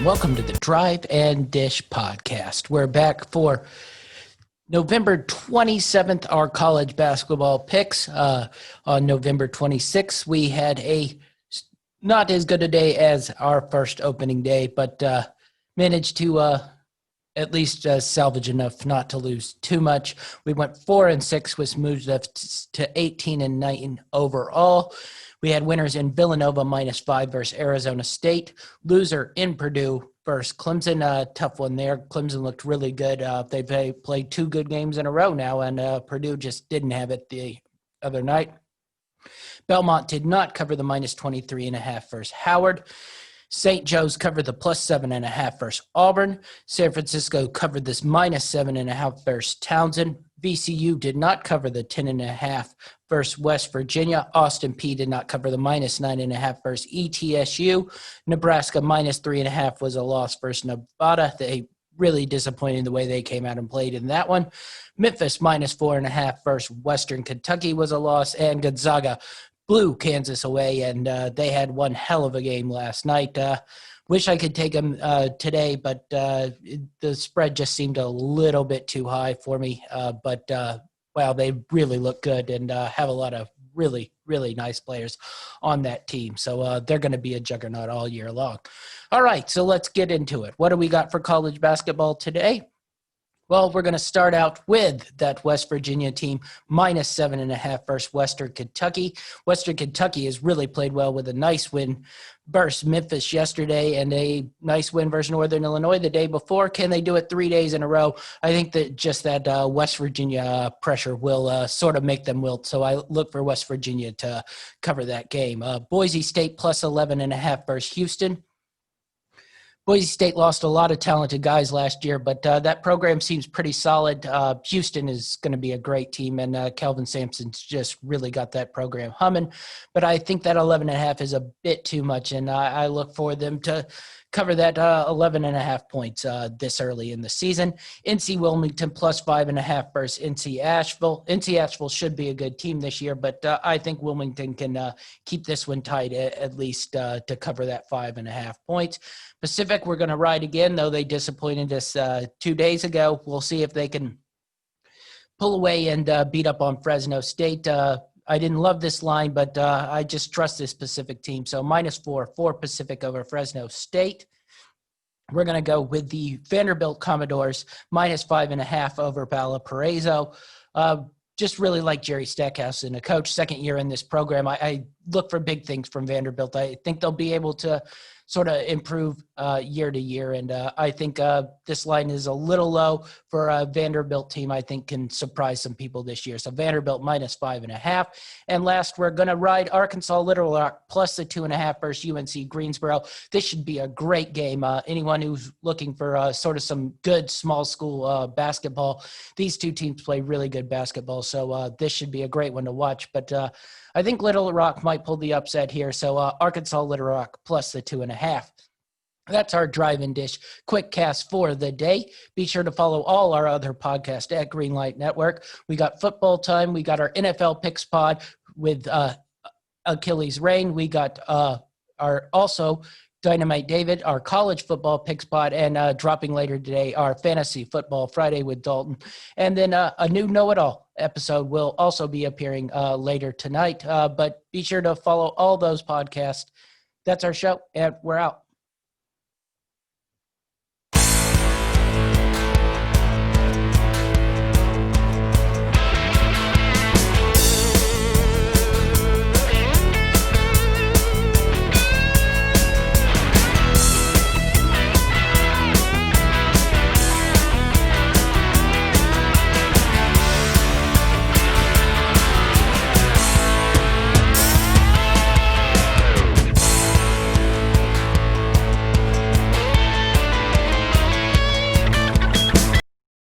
and welcome to the Drive and Dish podcast. We're back for November 27th, our college basketball picks. On November 26th, we had a not as good a day as our first opening day, but managed to at least salvage enough not to lose too much. We went 4-6, which moved us to 18-9 overall. We had winners in Villanova -5 versus Arizona State. Loser in Purdue versus Clemson. Tough one there. Clemson looked really good. They've played two good games in a row now, and Purdue just didn't have it the other night. Belmont did not cover the -23.5 versus Howard. St. Joe's covered the +7.5 versus Auburn. San Francisco covered this -7.5 versus Townsend. VCU did not cover the 10.5 versus West Virginia. Austin Peay did not cover the -9.5 versus ETSU. Nebraska -3.5 was a loss versus Nevada. They really disappointed the way they came out and played in that one. Memphis -4.5 versus Western Kentucky was a loss, and Gonzaga blew Kansas away, and they had one hell of a game last night. Wish I could take them today, but the spread just seemed a little bit too high for me. But they really look good and have a lot of really, really nice players on that team. So they're going to be a juggernaut all year long. All right, so let's get into it. What do we got for college basketball today? Well, we're going to start out with that West Virginia team, -7.5 versus Western Kentucky. Western Kentucky has really played well with a nice win versus Memphis yesterday and a nice win versus Northern Illinois the day before. Can they do it 3 days in a row? I think that just that West Virginia pressure will sort of make them wilt. So I look for West Virginia to cover that game. Boise State +11.5 versus Houston. Boise State lost a lot of talented guys last year, but that program seems pretty solid. Houston is going to be a great team, and Kelvin Sampson's just really got that program humming. But I think that 11.5 is a bit too much, and I look for them to cover that 11.5 points this early in the season. NC Wilmington +5.5 versus NC Asheville. NC Asheville should be a good team this year, but I think Wilmington can keep this one tight at least to cover that 5.5 points. Pacific, we're going to ride again, though they disappointed us 2 days ago. We'll see if they can pull away and beat up on Fresno State. I didn't love this line, but I just trust this Pacific team. So -4 Pacific over Fresno State. We're going to go with the Vanderbilt Commodores, -5.5 over Valparaiso. Just really like Jerry Stackhouse and a coach, second year in this program. I look for big things from Vanderbilt. I think they'll be able to sort of improve year to year. And I think this line is a little low for a Vanderbilt team. I think can surprise some people this year. So Vanderbilt -5.5. And last, we're going to ride Arkansas Little Rock +2.5 versus UNC Greensboro. This should be a great game. Anyone who's looking for sort of some good small school basketball, these two teams play really good basketball. So this should be a great one to watch. But I think Little Rock might pull the upset here. So Arkansas Little Rock +2.5. That's our Drive and Dish quick cast for the day. Be sure to follow all our other podcasts at Greenlight Network. We got Football Time. We got our NFL Picks Pod with Achilles Rain. We got our also Dynamite David, our college football picks pod, and dropping later today, our Fantasy Football Friday with Dalton. And then a new Know-It-All episode will also be appearing later tonight. But be sure to follow all those podcasts. That's our show, and we're out.